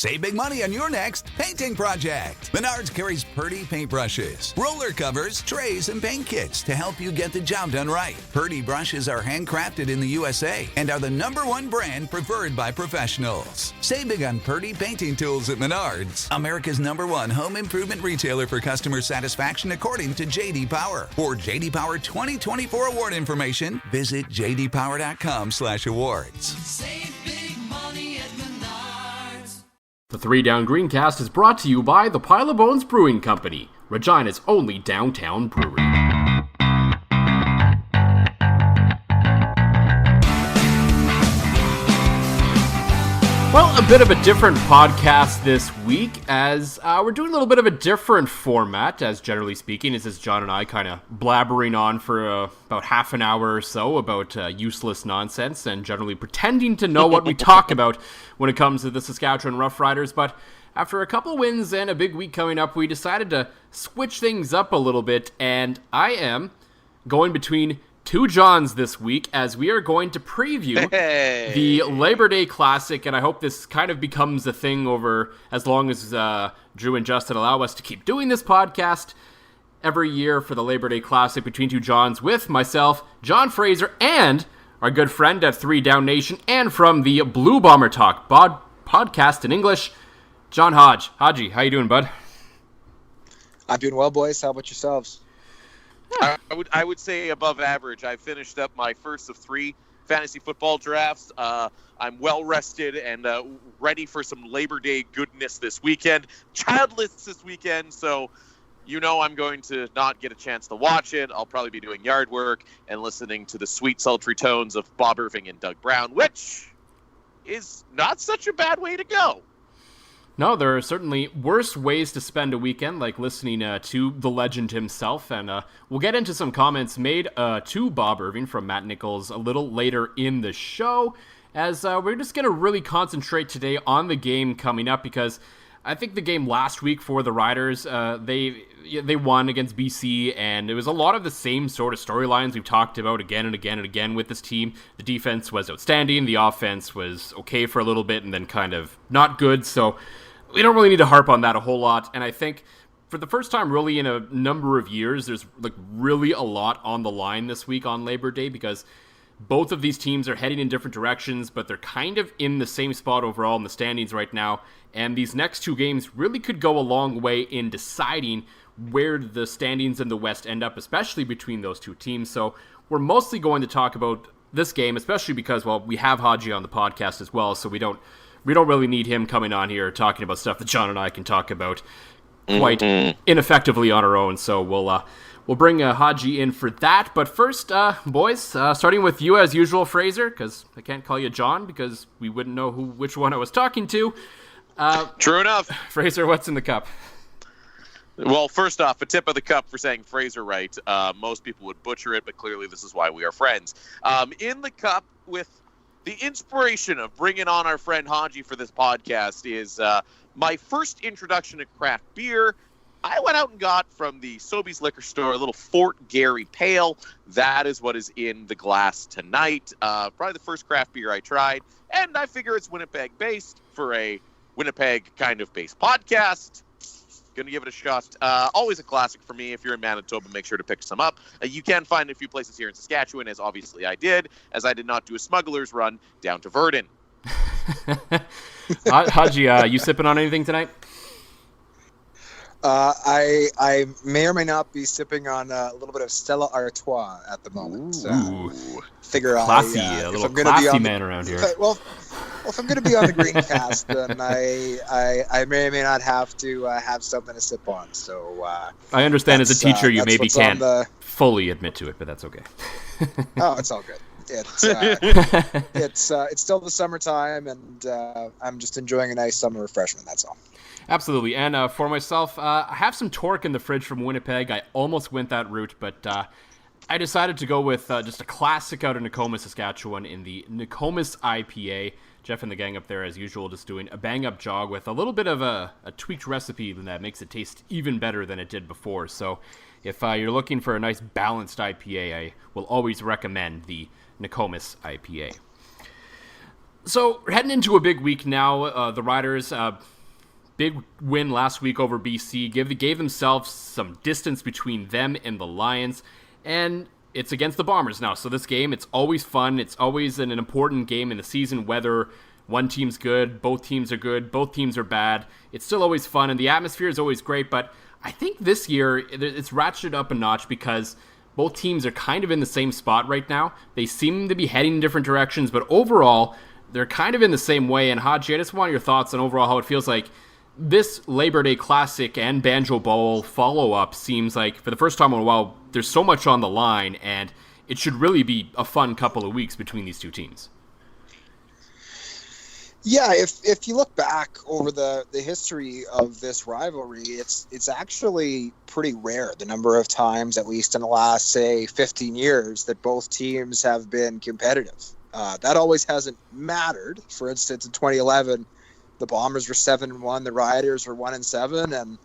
Save big money on your next painting project. Menards carries Purdy paintbrushes, roller covers, trays, and paint kits to help you get the job done right. Purdy brushes are handcrafted in the USA and are the #1 brand preferred by professionals. Save big on Purdy painting tools at Menards, America's #1 home improvement retailer for customer satisfaction according to J.D. Power. For J.D. Power 2024 award information, visit jdpower.com/awards. Save big money at Menards. The 3 Down Greencast is brought to you by the Pile of Bones Brewing Company, Regina's only downtown brewery. Well, a bit of a different podcast this week, as we're doing a little bit of a different format, as generally speaking. This is John and I kind of blabbering on for about half an hour or so about useless nonsense, and generally pretending to know what we talk about when it comes to the Saskatchewan Roughriders. But after a couple wins and a big week coming up, we decided to switch things up a little bit, and I am going between two Johns this week, as we are going to preview the Labor Day Classic, and I hope this kind of becomes a thing over as long as Drew and Justin allow us to keep doing this podcast every year for the Labor Day Classic between two Johns, with myself, John Fraser, and our good friend at 3 Down Nation and from the Blue Bomber Talk podcast in English, John Hodge. Hodgie, how you doing, bud? I'm doing well, boys. How about yourselves? I would say above average. I finished up my first of 3 fantasy football drafts. I'm well rested and ready for some Labor Day goodness this weekend. Childless this weekend, so I'm going to not get a chance to watch it. I'll probably be doing yard work and listening to the sweet, sultry tones of Bob Irving and Doug Brown, which is not such a bad way to go. No, there are certainly worse ways to spend a weekend, like listening to the legend himself, and we'll get into some comments made to Bob Irving from Matt Nichols a little later in the show, as we're just going to really concentrate today on the game coming up, because I think the game last week for the Riders, they won against BC, and it was a lot of the same sort of storylines we've talked about again and again and again with this team. The defense was outstanding, the offense was okay for a little bit, and then kind of not good, so we don't really need to harp on that a whole lot. And I think for the first time really in a number of years, there's really a lot on the line this week on Labor Day, because both of these teams are heading in different directions, but they're kind of in the same spot overall in the standings right now. And these next 2 games really could go a long way in deciding where the standings in the West end up, especially between those 2 teams. So we're mostly going to talk about this game, especially because, well, we have Hodgie on the podcast as well, so we don't really need him coming on here talking about stuff that John and I can talk about quite ineffectively on our own. So we'll bring Hodgie in for that. But first, boys, starting with you as usual, Fraser, because I can't call you John because we wouldn't know which one I was talking to. True enough. Fraser, what's in the cup? Well, first off, a tip of the cup for saying Fraser right. Most people would butcher it, but clearly this is why we are friends. In the cup, with the inspiration of bringing on our friend Hodgie for this podcast, is my first introduction to craft beer. I went out and got from the Sobeys liquor store a little Fort Garry Pale. That is what is in the glass tonight. Probably the first craft beer I tried, and I figure it's Winnipeg-based for a Winnipeg kind of based podcast. Gonna give it a shot. Always a classic for me. If you're in Manitoba, make sure to pick some up. You can find a few places here in Saskatchewan, as obviously I did, as I did not do a smuggler's run down to Verdun. Hodgie, you sipping on anything tonight? I may or may not be sipping on a little bit of Stella Artois at the moment. Figure classy, a little classy man around here. Well, if I'm going to be on the Greencast, then I may or may not have to have something to sip on. So I understand as a teacher you maybe can't fully admit to it, but that's okay. Oh, it's all good. It's still the summertime, and I'm just enjoying a nice summer refreshment. That's all. Absolutely. And for myself, I have some Torque in the fridge from Winnipeg. I almost went that route, but I decided to go with just a classic out of Nokomis, Saskatchewan in the Nokomis IPA. Jeff and the gang up there, as usual, just doing a bang-up jog with a little bit of a tweaked recipe that makes it taste even better than it did before. So if you're looking for a nice balanced IPA, I will always recommend the Nokomis IPA. So we're heading into a big week now. The Riders, big win last week over BC, gave themselves some distance between them and the Lions, and it's against the Bombers now. So this game, it's always fun. It's always an important game in the season, whether one team's good, both teams are good, both teams are bad. It's still always fun, and the atmosphere is always great, but I think this year it's ratcheted up a notch because both teams are kind of in the same spot right now. They seem to be heading in different directions, but overall, they're kind of in the same way. And Hodge, I just want your thoughts on overall how it feels like this Labor Day Classic and Banjo Bowl follow-up seems like, for the first time in a while, there's so much on the line, and it should really be a fun couple of weeks between these two teams. Yeah, if you look back over the history of this rivalry, it's actually pretty rare, the number of times, at least in the last, say, 15 years, that both teams have been competitive. That always hasn't mattered. For instance, in 2011, the Bombers were 7-1, the Riders were 1-7, and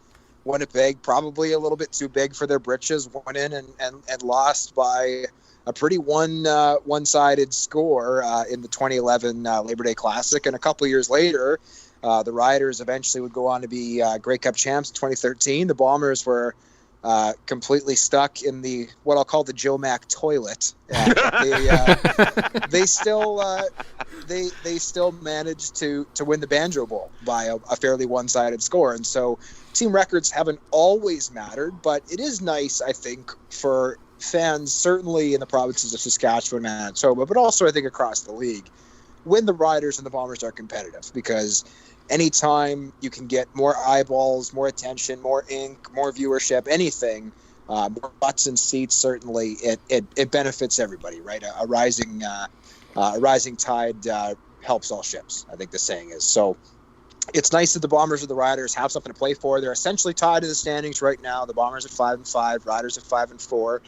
Winnipeg, probably a little bit too big for their britches, went in and lost by a pretty one-sided score in the 2011 Labor Day Classic. And a couple of years later, the Riders eventually would go on to be Grey Cup champs in 2013. The Bombers were completely stuck in what I'll call the Joe Mac toilet. They still managed to win the Banjo Bowl by a fairly one-sided score. And so team records haven't always mattered, but it is nice, I think, for fans, certainly in the provinces of Saskatchewan and Manitoba, but also I think across the league, when the Riders and the Bombers are competitive, because anytime you can get more eyeballs, more attention, more ink, more viewership, anything, more butts and seats, certainly it benefits everybody, right? A rising tide helps all ships, I think the saying is. So it's nice that the Bombers or the Riders have something to play for. They're essentially tied in the standings right now. The Bombers at 5-5, Riders at 5-4.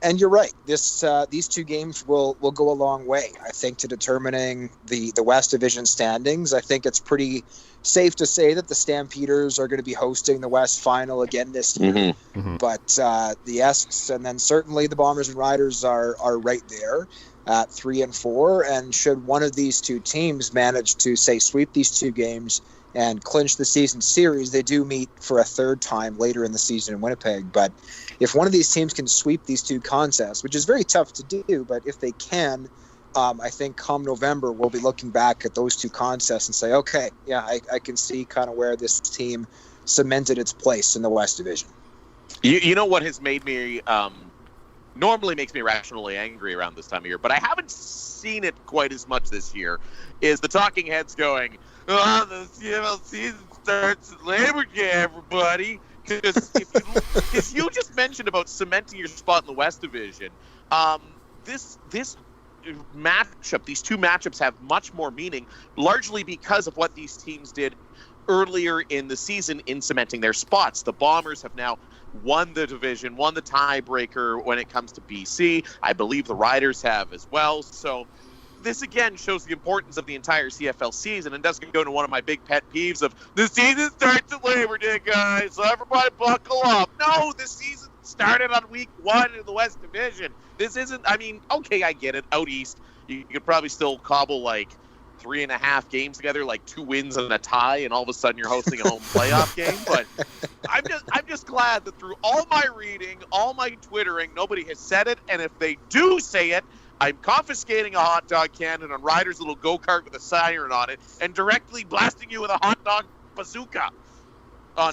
And you're right. These two games will go a long way, I think, to determining the West Division standings. I think it's pretty safe to say that the Stampeders are going to be hosting the West Final again this year. Mm-hmm. Mm-hmm. But the Esks and then certainly the Bombers and Riders are right there at 3-4. And should one of these two teams manage to, say, sweep these two games and clinch the season series, they do meet for a third time later in the season in Winnipeg. But if one of these teams can sweep these two contests, which is very tough to do, but if they can, I think come November, we'll be looking back at those two contests and say, okay, yeah, I can see kind of where this team cemented its place in the West Division. You know what has made me, normally makes me rationally angry around this time of year, but I haven't seen it quite as much this year, is the talking heads going, oh, the CFL season starts at Labor Day, everybody. Because if you just mentioned about cementing your spot in the West Division, this matchup, these two matchups have much more meaning, largely because of what these teams did earlier in the season in cementing their spots. The Bombers have now won the division, won the tiebreaker when it comes to BC. I believe the Riders have as well. So this again shows the importance of the entire CFL season and doesn't go into one of my big pet peeves of the season starts at Labor Day, guys, so everybody buckle up. No, the season started on week 1 in the West Division. This isn't, I mean, okay, I get it. Out east, you could probably still cobble like 3.5 games together, like 2 wins and a tie, and all of a sudden you're hosting a home playoff game. But I'm just glad that through all my reading, all my Twittering, nobody has said it, and if they do say it, I'm confiscating a hot dog cannon on Ryder's little go-kart with a siren on it and directly blasting you with a hot dog bazooka. On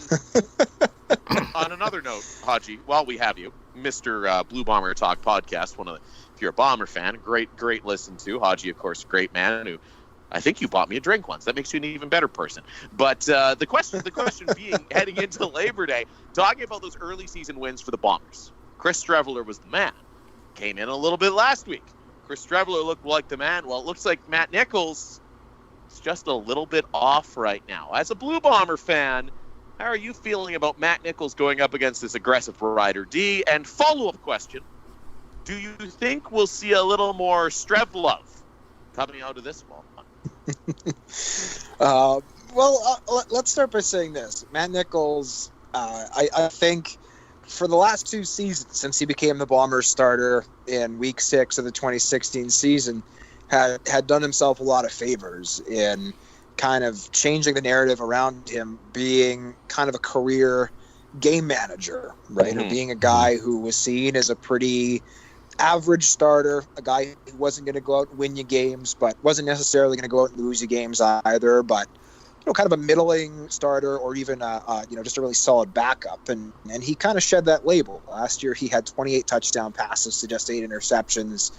another note, Haji, while we have you, Mr. Blue Bomber Talk podcast, if you're a Bomber fan, great listen to. Haji, of course, great man who I think you bought me a drink once. That makes you an even better person. But the question being, heading into Labor Day, talking about those early season wins for the Bombers. Chris Streveler was the man. Came in a little bit last week. Chris Streveler looked like the man. Well, it looks like Matt Nichols is just a little bit off right now. As a Blue Bomber fan, how are you feeling about Matt Nichols going up against this aggressive Rider D? And follow-up question, do you think we'll see a little more Strev love coming out of this one? Let's start by saying this. Matt Nichols, I think for the last 2 seasons, since he became the Bombers starter in week 6 of the 2016 season, had done himself a lot of favors in kind of changing the narrative around him being kind of a career game manager, right? Or being a guy who was seen as a pretty average starter, a guy who wasn't going to go out and win you games, but wasn't necessarily going to go out and lose you games either, but kind of a middling starter, or even just a really solid backup. And he kind of shed that label. Last year he had 28 touchdown passes to just 8 interceptions.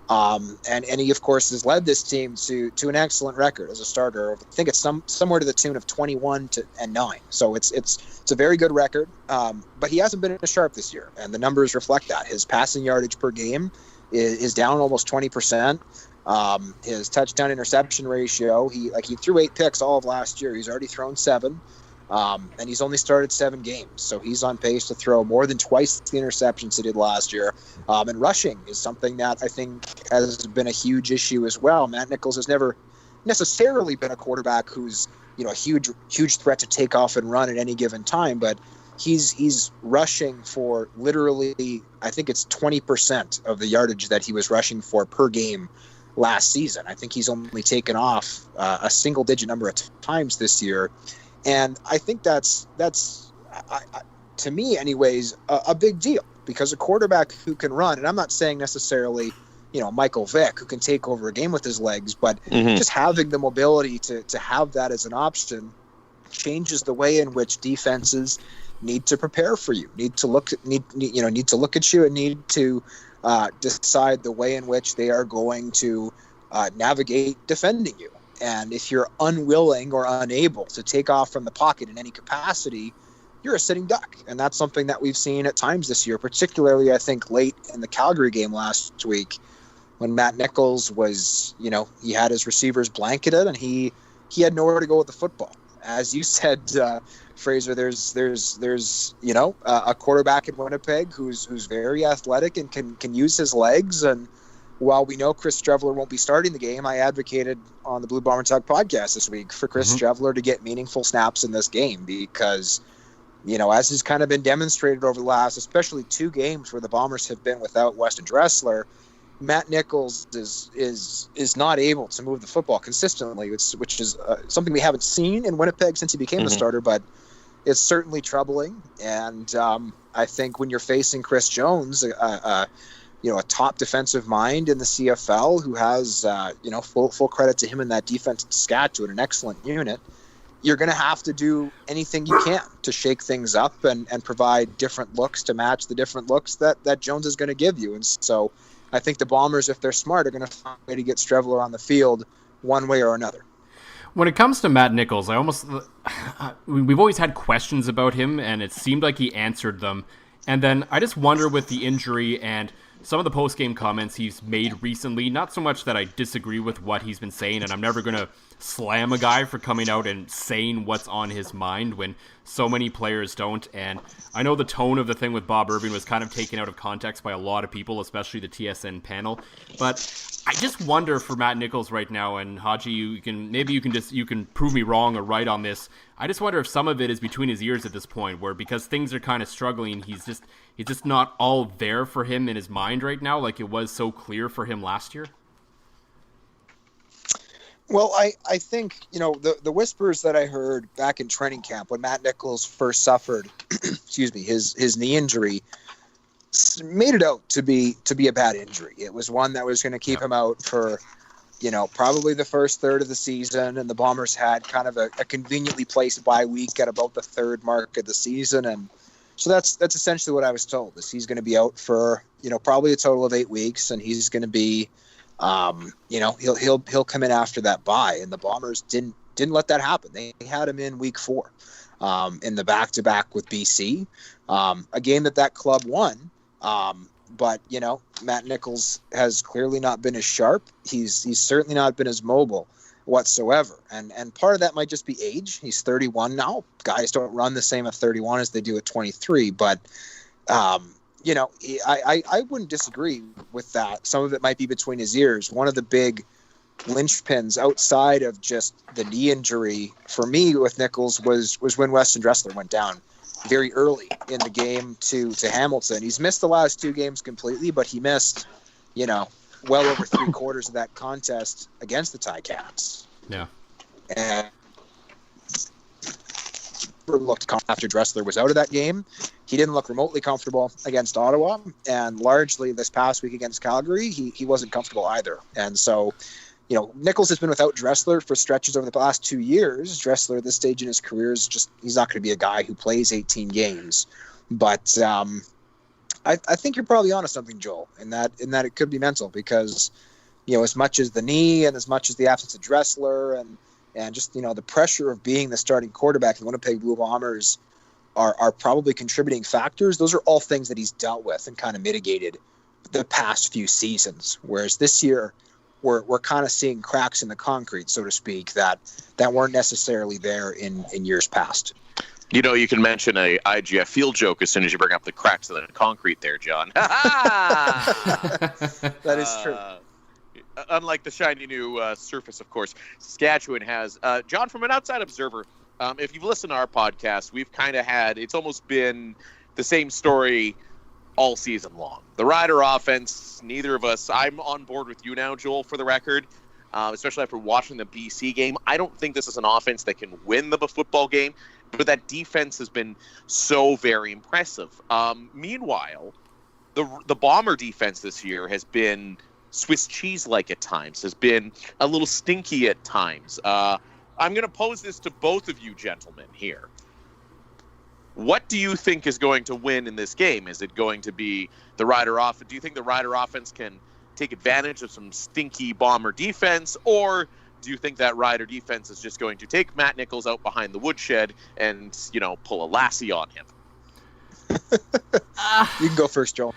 And he, of course, has led this team to an excellent record as a starter. I think it's somewhere to the tune of 21-9. So it's a very good record. But he hasn't been as sharp this year, and the numbers reflect that. His passing yardage per game is down almost 20%. His touchdown interception ratio, he threw 8 picks all of last year. He's already thrown 7. And he's only started 7 games, so he's on pace to throw more than twice the interceptions he did last year. And rushing is something that I think has been a huge issue as well. Matt Nichols has never necessarily been a quarterback who's a huge threat to take off and run at any given time, but he's rushing for literally, I think it's 20% of the yardage that he was rushing for per game last season. I think he's only taken off a single-digit number of times this year. And I think that's to me anyways, a big deal, because a quarterback who can run, and I'm not saying necessarily, Michael Vick, who can take over a game with his legs, but just having the mobility to have that as an option changes the way in which defenses need to prepare for you, need to look at you, and need to decide the way in which they are going to navigate defending you. And if you're unwilling or unable to take off from the pocket in any capacity, you're a sitting duck. And that's something that we've seen at times this year, particularly, I think, late in the Calgary game last week, when Matt Nichols was, he had his receivers blanketed and he had nowhere to go with the football. As you said, Fraser, there's a quarterback in Winnipeg who's very athletic and can use his legs. And while we know Chris Streveler won't be starting the game, I advocated on the Blue Bomber Talk podcast this week for Chris Streveler to get meaningful snaps in this game, because, as has kind of been demonstrated over the last, especially 2 games where the Bombers have been without Weston Dressler, Matt Nichols is not able to move the football consistently, which is something we haven't seen in Winnipeg since he became the starter, but it's certainly troubling. And I think when you're facing Chris Jones, a top defensive mind in the CFL who has, full credit to him in that defense in Saskatchewan, an excellent unit, you're going to have to do anything you can to shake things up and provide different looks to match the different looks that Jones is going to give you. And so I think the Bombers, if they're smart, are going to find a way to get Streveler on the field one way or another. When it comes to Matt Nichols, we've always had questions about him, and it seemed like he answered them. And then I just wonder, with the injury and some of the post-game comments he's made recently, not so much that I disagree with what he's been saying, and I'm never going to slam a guy for coming out and saying what's on his mind when so many players don't. And I know the tone of the thing with Bob Irving was kind of taken out of context by a lot of people, especially the TSN panel. But I just wonder for Matt Nichols right now, and Haji, you can prove me wrong or right on this. I just wonder if some of it is between his ears at this point, where because things are kind of struggling, he's just not all there for him in his mind right now, like it was so clear for him last year. Well, I think, the whispers that I heard back in training camp when Matt Nichols first suffered, his knee injury, made it out to be a bad injury. It was one that was going to keep him out for, probably the first third of the season, and the Bombers had kind of a conveniently placed bye week at about the 3rd mark of the season. And so that's essentially what I was told, is he's going to be out for, probably a total of 8 weeks, and he's going to be, he'll come in after that bye. And the Bombers didn't let that happen. They had him in week 4 in the back-to-back with BC, a game that club won. But, Matt Nichols has clearly not been as sharp. He's certainly not been as mobile whatsoever. And part of that might just be age. He's 31 now. Guys don't run the same at 31 as they do at 23. But, I wouldn't disagree with that. Some of it might be between his ears. One of the big linchpins outside of just the knee injury for me with Nichols was when Weston Dressler went down very early in the game to Hamilton. He's missed the last 2 games completely, but he missed, well over 3/4 of that contest against the Ticats. Yeah. And looked after Dressler was out of that game. He didn't look remotely comfortable against Ottawa, and largely this past week against Calgary, he wasn't comfortable either. And so, Nichols has been without Dressler for stretches over the last 2 years. Dressler at this stage in his career he's not going to be a guy who plays 18 games. But I think you're probably onto something, Joel, in that it could be mental because, as much as the knee and as much as the absence of Dressler and just, the pressure of being the starting quarterback in the Winnipeg Blue Bombers are probably contributing factors. Those are all things that he's dealt with and kind of mitigated the past few seasons. Whereas this year, we're kind of seeing cracks in the concrete, so to speak, that weren't necessarily there in years past. You can mention a IGF field joke as soon as you bring up the cracks in the concrete there, John. That is true. Unlike the shiny new surface, of course, Saskatchewan has. John, from an outside observer, if you've listened to our podcast, we've kind of it's almost been the same story all season long. The Rider offense, neither of us, I'm on board with you now, Joel, for the record, especially after watching the BC game. I don't think this is an offense that can win the football game, but that defense has been so very impressive. Meanwhile, the Bomber defense this year has been Swiss cheese-like at times, has been a little stinky at times. I'm going to pose this to both of you gentlemen here. What do you think is going to win in this game? Is it going to be the Rider offense? Do you think the Rider offense can take advantage of some stinky Bomber defense, or do you think that Rider defense is just going to take Matt Nichols out behind the woodshed and, pull a Lassie on him? You can go first, Joel.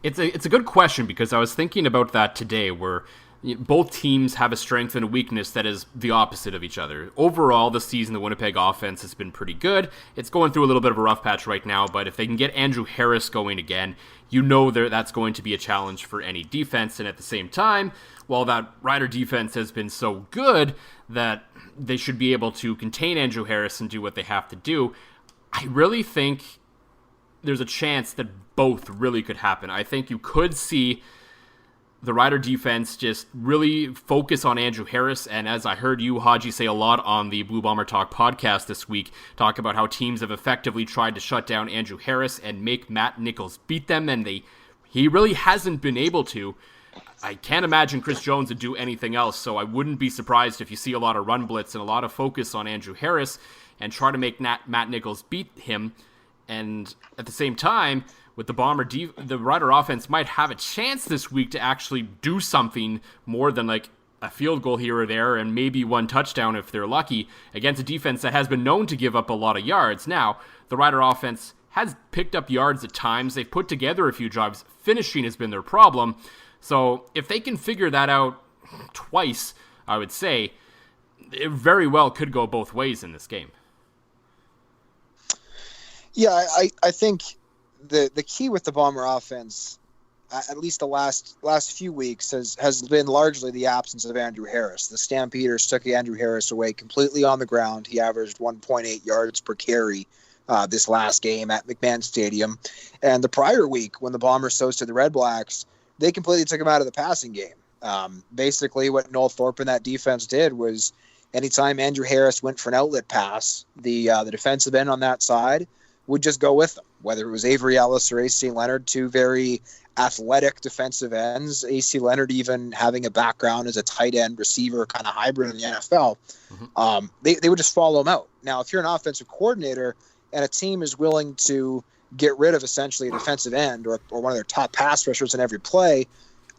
It's a good question because I was thinking about that today where both teams have a strength and a weakness that is the opposite of each other. Overall, this season, the Winnipeg offense has been pretty good. It's going through a little bit of a rough patch right now, but if they can get Andrew Harris going again, that's going to be a challenge for any defense. And at the same time, while that Rider defense has been so good that they should be able to contain Andrew Harris and do what they have to do, I really think there's a chance that both really could happen. I think you could see the Rider defense just really focus on Andrew Harris, and as I heard you, Hodge, say a lot on the Blue Bomber Talk podcast this week, talk about how teams have effectively tried to shut down Andrew Harris and make Matt Nichols beat them, and he really hasn't been able to. I can't imagine Chris Jones would do anything else, so I wouldn't be surprised if you see a lot of run blitz and a lot of focus on Andrew Harris and try to make Matt Nichols beat him. And at the same time, with the the Rider offense might have a chance this week to actually do something more than like a field goal here or there and maybe one touchdown if they're lucky against a defense that has been known to give up a lot of yards. Now, the Rider offense has picked up yards at times. They've put together a few drives. Finishing has been their problem. So if they can figure that out twice, I would say, it very well could go both ways in this game. Yeah, I think the key with the Bomber offense, at least the last few weeks, has been largely the absence of Andrew Harris. The Stampeders took Andrew Harris away completely on the ground. He averaged 1.8 yards per carry this last game at McMahon Stadium. And the prior week, when the Bombers hosted the Red Blacks, they completely took him out of the passing game. Basically, what Noel Thorpe and that defense did was anytime Andrew Harris went for an outlet pass, the defensive end on that side would just go with them, whether it was Avery Ellis or A.C. Leonard, two very athletic defensive ends. A.C. Leonard even having a background as a tight end receiver kind of hybrid in the NFL. Mm-hmm. They would just follow him out. Now, if you're an offensive coordinator and a team is willing to get rid of essentially a defensive end or one of their top pass rushers in every play,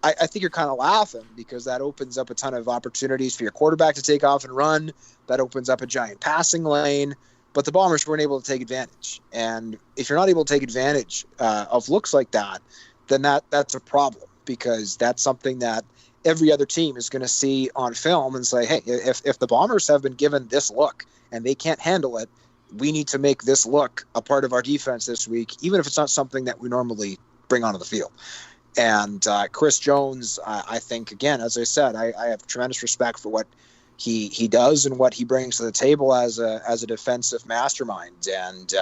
I think you're kind of laughing because that opens up a ton of opportunities for your quarterback to take off and run. That opens up a giant passing lane. But the Bombers weren't able to take advantage. And if you're not able to take advantage of looks like that, then that's a problem because that's something that every other team is going to see on film and say, hey, if the Bombers have been given this look and they can't handle it, we need to make this look a part of our defense this week, even if it's not something that we normally bring onto the field. And Chris Jones, I think, again, as I said, I have tremendous respect for what he does and what he brings to the table as a defensive mastermind. And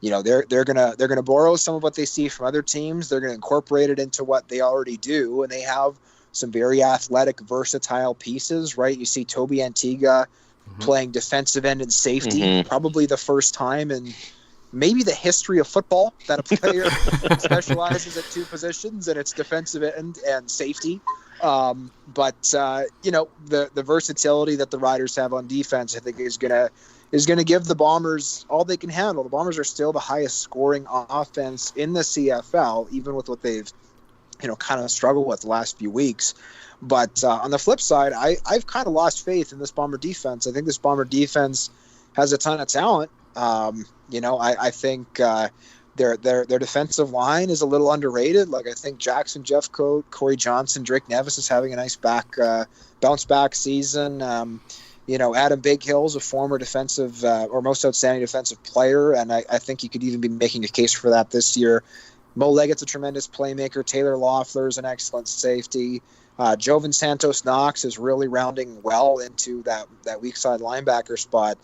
they're gonna borrow some of what they see from other teams. They're gonna incorporate it into what they already do, and they have some very athletic, versatile pieces. Right? You see Toby Antigua playing defensive end and safety, probably the first time in maybe the history of football that a player specializes at two positions, and it's defensive end and safety. But the versatility that the Riders have on defense, I think, is gonna give the Bombers all they can handle. The Bombers are still the highest scoring offense in the CFL, even with what they've kind of struggled with the last few weeks. But on the flip side, I've kind of lost faith in this Bomber defense. I think this Bomber defense has a ton of talent. I think their defensive line is a little underrated. Like, I think Jackson Jeffcoat, Corey Johnson, Drake Nevis is having a nice bounce back season. Adam Big Hill's a former defensive or most outstanding defensive player, and I think you could even be making a case for that this year. Mo Leggett's a tremendous playmaker. Taylor Loeffler's an excellent safety. Jovan Santos Knox is really rounding well into that weak side linebacker spot.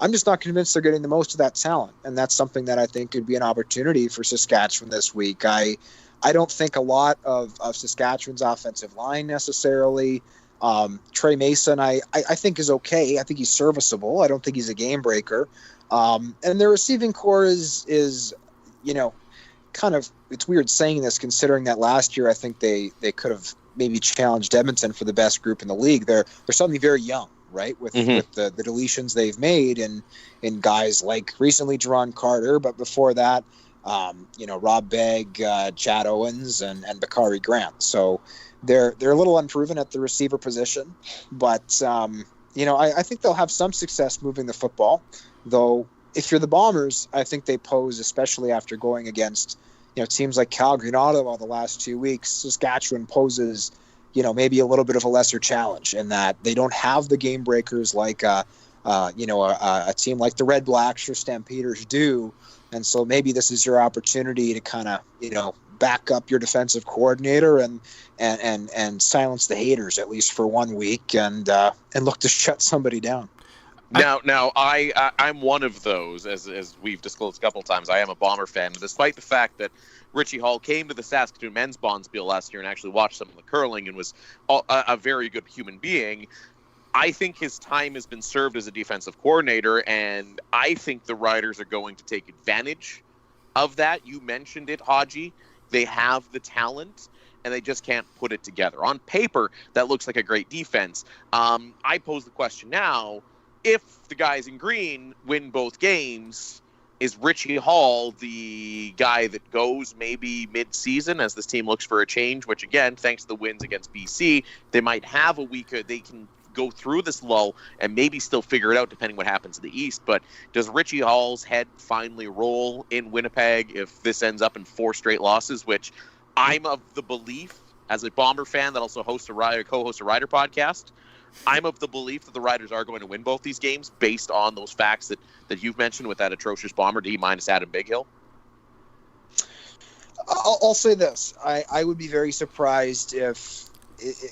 I'm just not convinced they're getting the most of that talent, and that's something that I think could be an opportunity for Saskatchewan this week. I don't think a lot of Saskatchewan's offensive line necessarily. Trey Mason, I think is okay. I think he's serviceable. I don't think he's a game breaker. And their receiving core is kind of, it's weird saying this considering that last year I think they could have maybe challenged Edmonton for the best group in the league. They're suddenly very young, right? With the deletions they've made in guys like recently Jerron Carter, but before that, Rob Begg, Chad Owens, and Bakari Grant. So they're a little unproven at the receiver position, but I think they'll have some success moving the football. Though if you're the Bombers, I think they pose, especially after going against teams like Calgary and Ottawa the last 2 weeks, Saskatchewan poses maybe a little bit of a lesser challenge in that they don't have the game breakers like a team like the Red Blacks or Stampeders do. And so maybe this is your opportunity to kind of, back up your defensive coordinator and silence the haters, at least for 1 week, and look to shut somebody down. Now, I'm one of those, as we've disclosed a couple of times. I am a Bomber fan, and despite the fact that Richie Hall came to the Saskatoon men's Bonspiel last year and actually watched some of the curling and was a very good human being, I think his time has been served as a defensive coordinator, and I think the Riders are going to take advantage of that. You mentioned it, Hodgie. They have the talent, and they just can't put it together. On paper, that looks like a great defense. I pose the question now, if the guys in green win both games, is Richie Hall the guy that goes maybe mid-season as this team looks for a change, which, again, thanks to the wins against BC, they might have a week, they can go through this lull and maybe still figure it out depending what happens in the East. But does Richie Hall's head finally roll in Winnipeg if this ends up in 4 straight losses, which I'm of the belief, as a Bomber fan that also co-hosts a Rider podcast, I'm of the belief that the Riders are going to win both these games based on those facts that you've mentioned with that atrocious Bomber D minus Adam Bighill. I'll say this. I would be very surprised if,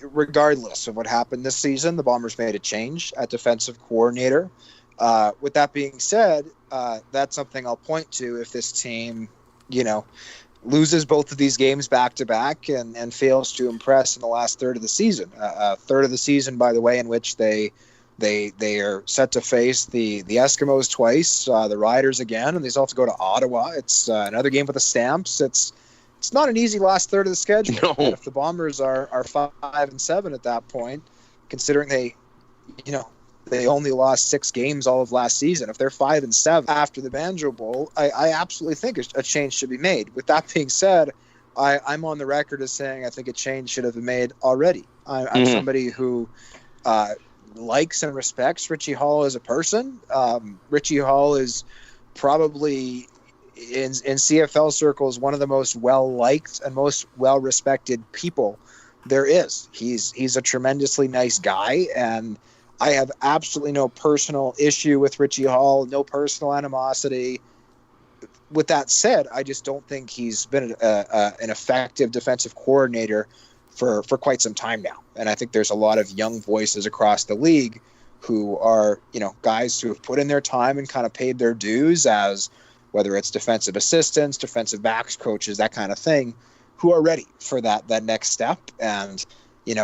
regardless of what happened this season, the Bombers made a change at defensive coordinator. With that being said, that's something I'll point to if this team, loses both of these games back-to-back and fails to impress in the last third of the season. Third of the season, by the way, in which they are set to face the Eskimos twice, the Riders again, and they still have to go to Ottawa. It's another game with the Stamps. It's not an easy last third of the schedule. No. And if the Bombers are 5-7 at that point, considering they only lost 6 games all of last season, if they're 5-7 after the Banjo Bowl, I absolutely think a change should be made. With that being said, I'm on the record as saying I think a change should have been made already. I'm somebody who likes and respects Richie Hall as a person. Richie Hall is probably in CFL circles one of the most well-liked and most well-respected people there is. He's a tremendously nice guy, and I have absolutely no personal issue with Richie Hall, no personal animosity. With that said, I just don't think he's been an effective defensive coordinator for quite some time now. And I think there's a lot of young voices across the league who are, guys who have put in their time and kind of paid their dues as, whether it's defensive assistants, defensive backs coaches, that kind of thing, who are ready for that next step. And,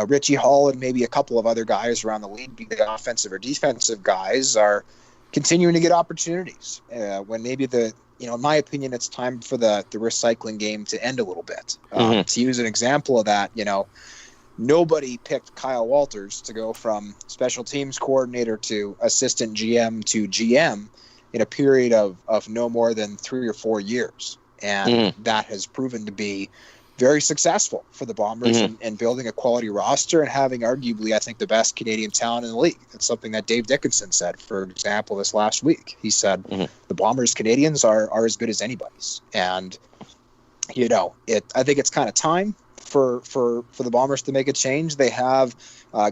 Richie Hall and maybe a couple of other guys around the league, be the offensive or defensive guys, are continuing to get opportunities when maybe in my opinion, it's time for the recycling game to end a little bit. To use an example of that, nobody picked Kyle Walters to go from special teams coordinator to assistant GM to GM in a period of no more than 3 or 4 years. And that has proven to be very successful for the Bombers in building a quality roster and having arguably, I think, the best Canadian talent in the league. It's something that Dave Dickinson said, for example, this last week. He said the Bombers Canadians are as good as anybody's. And, I think it's kind of time for the Bombers to make a change. They have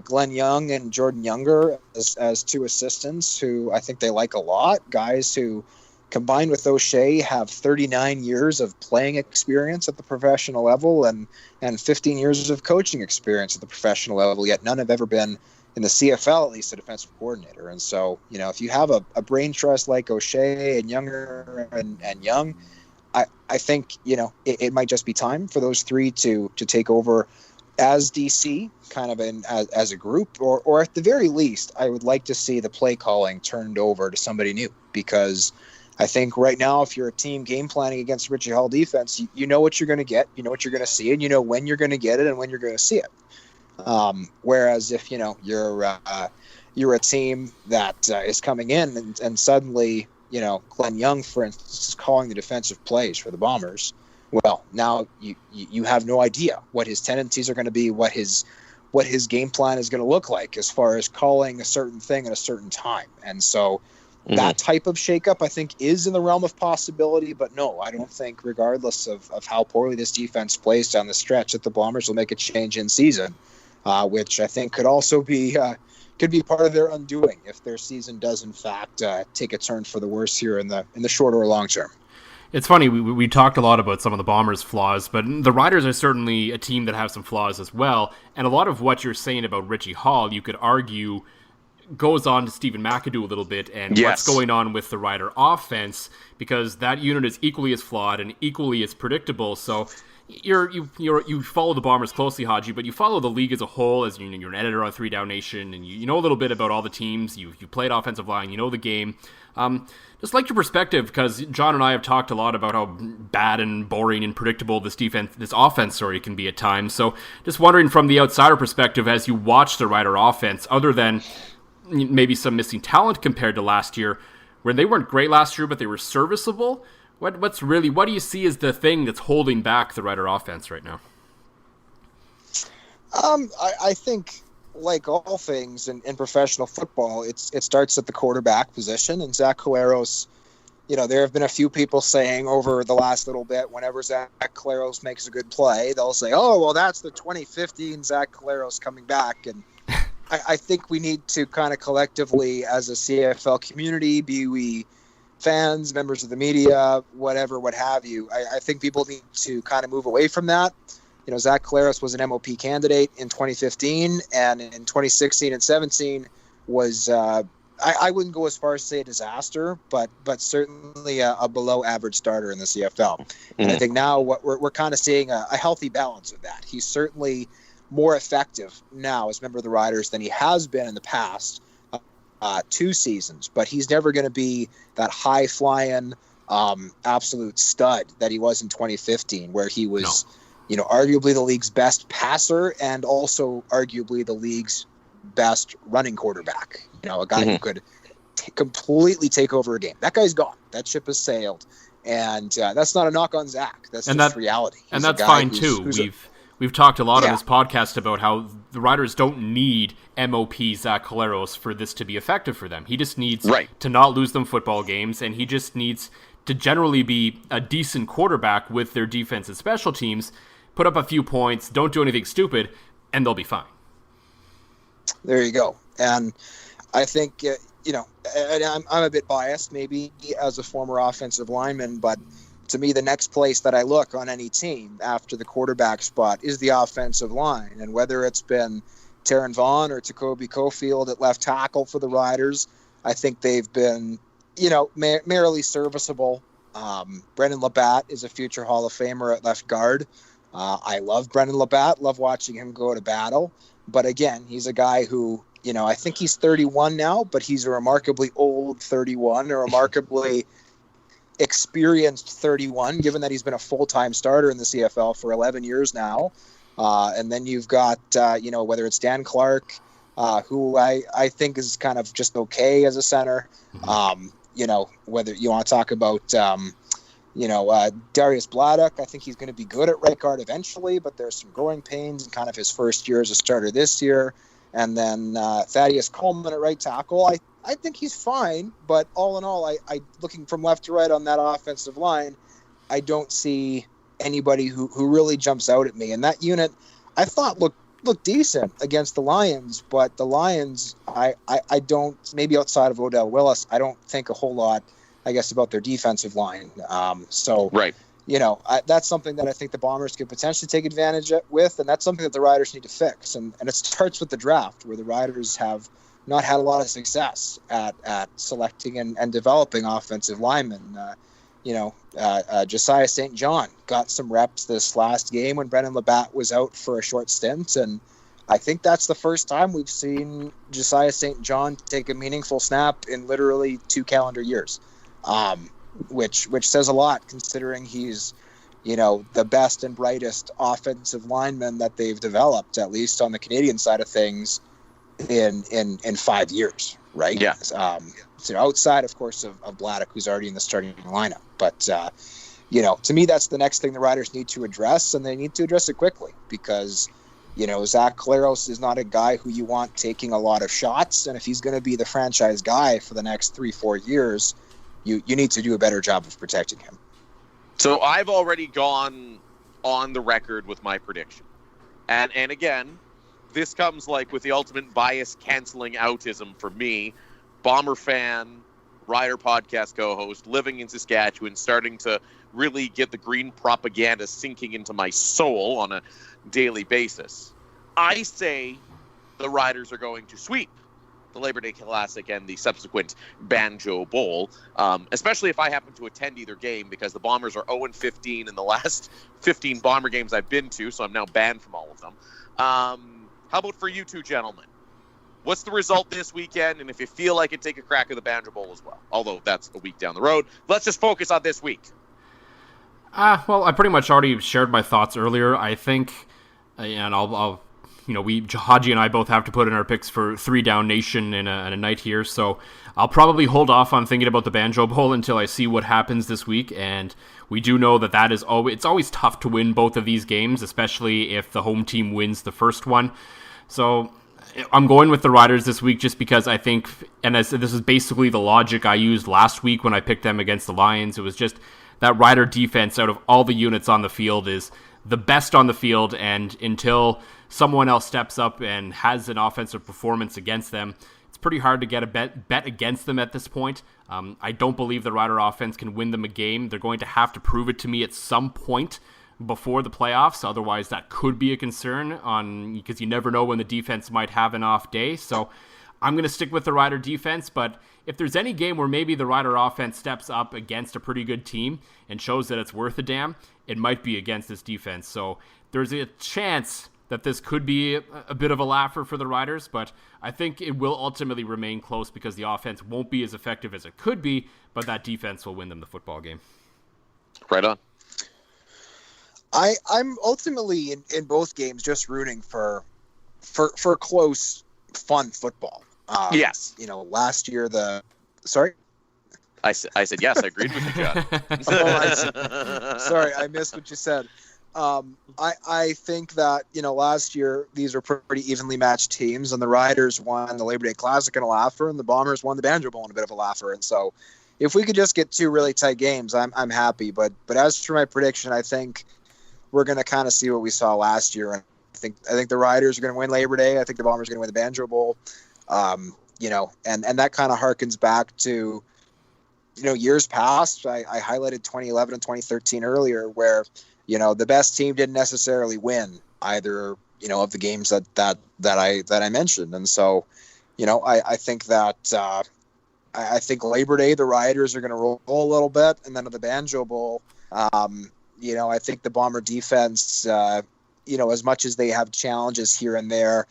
Glenn Young and Jordan Younger as two assistants who I think they like a lot, guys who, combined with O'Shea, have 39 years of playing experience at the professional level and 15 years of coaching experience at the professional level, yet none have ever been, in the CFL at least, a defensive coordinator. And so, if you have a brain trust like O'Shea and Younger and Young, I think, it might just be time for those three to take over as DC, kind of as a group, or at the very least, I would like to see the play calling turned over to somebody new, because I think right now, if you're a team game planning against Richie Hall defense, you know what you're going to get, you know what you're going to see, and you know when you're going to get it and when you're going to see it. Whereas if you're a team that is coming in and suddenly Glenn Young, for instance, is calling the defensive plays for the Bombers, well, now you have no idea what his tendencies are going to be, what his game plan is going to look like as far as calling a certain thing at a certain time, and so. That type of shakeup, I think, is in the realm of possibility. But no, I don't think, regardless of how poorly this defense plays down the stretch, that the Bombers will make a change in season, which I think could also be part of their undoing if their season does, in fact, take a turn for the worse here in the short or long term. It's funny, we talked a lot about some of the Bombers' flaws, but the Riders are certainly a team that have some flaws as well. And a lot of what you're saying about Richie Hall, you could argue, goes on to Stephen McAdoo a little bit and what's going on with the Rider offense, because that unit is equally as flawed and equally as predictable. So you follow the Bombers closely, Hodge, but you follow the league as a whole, as you're an editor on 3 Down Nation, and you know a little bit about all the teams. You played offensive line, you know the game. Just like your perspective, because John and I have talked a lot about how bad and boring and predictable this offense story can be at times. So just wondering from the outsider perspective, as you watch the Rider offense, other than maybe some missing talent compared to last year, where they weren't great last year, but they were serviceable. What do you see as the thing that's holding back the Rider offense right now? I think, like all things in professional football, it starts at the quarterback position, and Zach Collaros, there have been a few people saying over the last little bit, whenever Zach Collaros makes a good play, they'll say, oh, well, that's the 2015 Zach Collaros coming back. And I think we need to kind of collectively, as a CFL community, be we fans, members of the media, whatever, what have you, I think people need to kind of move away from that. Zach Collaros was an MOP candidate in 2015, and in 2016 and 17 was, I wouldn't go as far as say a disaster, but certainly a below average starter in the CFL. And I think now what we're kind of seeing a healthy balance of that. He's certainly more effective now as a member of the Riders than he has been in the past 2 seasons, but he's never going to be that high-flying absolute stud that he was in 2015, where he was, arguably the league's best passer and also arguably the league's best running quarterback. A guy who could completely take over a game. That guy's gone. That ship has sailed, and that's not a knock on Zach. That's just reality. And that's fine too. We've talked a lot on this podcast about how the Riders don't need MOP Zach Collaros for this to be effective for them. He just needs to not lose them football games, and he just needs to generally be a decent quarterback with their defense and special teams, put up a few points, don't do anything stupid, and they'll be fine. There you go. And I think, and I'm a bit biased maybe as a former offensive lineman, but to me, the next place that I look on any team after the quarterback spot is the offensive line. And whether it's been Taron Vaughn or Jacoby Cofield at left tackle for the Riders, I think they've been, merely serviceable Brendan Labatt is a future Hall of Famer at left guard. I love Brendan Labatt, love watching him go to battle. But again, he's a guy who, I think he's 31 now, but he's a remarkably old 31, a remarkably experienced 31, given that he's been a full-time starter in the CFL for 11 years now. And then you've got, whether it's Dan Clark, who I think is kind of just okay as a center. Whether you want to talk about, Darius Bladdock, I think he's going to be good at right guard eventually, but there's some growing pains in kind of his first year as a starter this year. And then Thaddeus Coleman at right tackle. I think he's fine, but all in all, I looking from left to right on that offensive line, I don't see anybody who really jumps out at me. And that unit, I thought looked decent against the Lions, but the Lions, I don't, maybe outside of Odell Willis, I don't think a whole lot, I guess, about their defensive line. Right. That's something that I think the Bombers could potentially take advantage with, and that's something that the Riders need to fix. And it starts with the draft, where the Riders have not had a lot of success at selecting and developing offensive linemen. Josiah St. John got some reps this last game when Brendan Labatt was out for a short stint, and I think that's the first time we've seen Josiah St. John take a meaningful snap in literally 2 calendar years, which says a lot considering he's, the best and brightest offensive lineman that they've developed, at least on the Canadian side of things, in 5 years, right? Yeah. So outside, of course, of Bladdock, who's already in the starting lineup. But, to me, that's the next thing the Riders need to address, and they need to address it quickly because, Zach Collaros is not a guy who you want taking a lot of shots, and if he's going to be the franchise guy for the next 3-4 years, you need to do a better job of protecting him. So I've already gone on the record with my prediction. And again, this comes like with the ultimate bias canceling outism for me, Bomber fan, Rider podcast co-host, living in Saskatchewan, starting to really get the green propaganda sinking into my soul on a daily basis. I say the Riders are going to sweep the Labor Day Classic and the subsequent Banjo Bowl, especially if I happen to attend either game, because the Bombers are 0-15 in the last 15 Bomber games I've been to, so I'm now banned from all of them. How about for you two gentlemen? What's the result this weekend? And if you feel like it, take a crack at the Banjo Bowl as well. Although that's a week down the road. Let's just focus on this week. Well, I pretty much already shared my thoughts earlier. I think, and I'll Hodge and I both have to put in our picks for 3 Down Nation in a night here. So I'll probably hold off on thinking about the Banjo Bowl until I see what happens this week. And we do know that is it's always tough to win both of these games, especially if the home team wins the first one. So I'm going with the Riders this week just because I think, and this is basically the logic I used last week when I picked them against the Lions. It was just that Rider defense out of all the units on the field is the best on the field, and until someone else steps up and has an offensive performance against them, it's pretty hard to get a bet against them at this point. I don't believe the Rider offense can win them a game. They're going to have to prove it to me at some point before the playoffs. Otherwise, that could be a concern because you never know when the defense might have an off day. So I'm going to stick with the Rider defense, but if there's any game where maybe the Rider offense steps up against a pretty good team and shows that it's worth a damn, it might be against this defense. So there's a chance that this could be a bit of a laugher for the Riders, but I think it will ultimately remain close because the offense won't be as effective as it could be, but that defense will win them the football game. Right on. I'm ultimately in both games just rooting for close, fun football. Yes. Last year sorry? I said yes, I agreed with you, John. Sorry, I missed what you said. I think that, last year these were pretty evenly matched teams, and the Riders won the Labor Day Classic in a laugher, and the Bombers won the Banjo Bowl in a bit of a laugher. And so if we could just get 2 really tight games, I'm happy. But as for my prediction, I think we're going to kind of see what we saw last year. And I think the Riders are going to win Labor Day. I think the Bombers are going to win the Banjo Bowl. And that kind of harkens back to, years past. I highlighted 2011 and 2013 earlier, where, the best team didn't necessarily win either, of the games that I mentioned. And so, I think that, I think Labor Day, the Riders are going to roll a little bit. And then at the Banjo Bowl, I think the Bomber defense, as much as they have challenges here and there,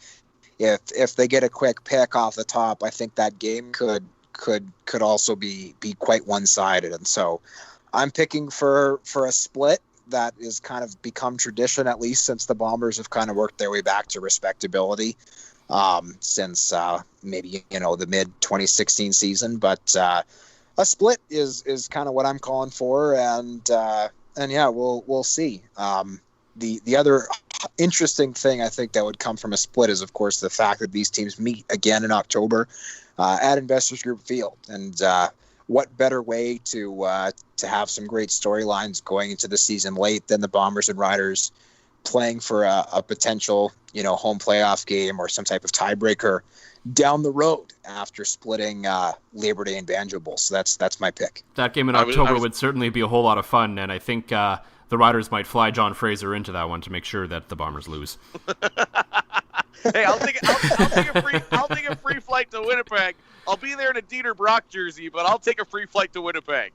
if they get a quick pick off the top, I think that game could also be quite one-sided. And so I'm picking for a split that is kind of become tradition, at least since the Bombers have kind of worked their way back to respectability since maybe, the mid-2016 season. But a split is kind of what I'm calling for, and yeah, we'll see. The other interesting thing I think that would come from a split is, of course, the fact that these teams meet again in October at Investors Group Field, and what better way to have some great storylines going into the season late than the Bombers and Riders playing for a potential, home playoff game or some type of tiebreaker down the road after splitting Labor Day and Banjo Bowl. So that's my pick. That game in October would certainly be a whole lot of fun, and I think the Riders might fly John Fraser into that one to make sure that the Bombers lose. Hey, I'll take a free flight to Winnipeg. I'll be there in a Dieter Brock jersey, but I'll take a free flight to Winnipeg.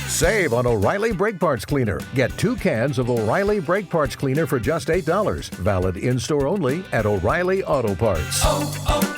Save on O'Reilly Brake Parts Cleaner. Get 2 cans of O'Reilly Brake Parts Cleaner for just $8. Valid in-store only at O'Reilly Auto Parts. Oh, oh,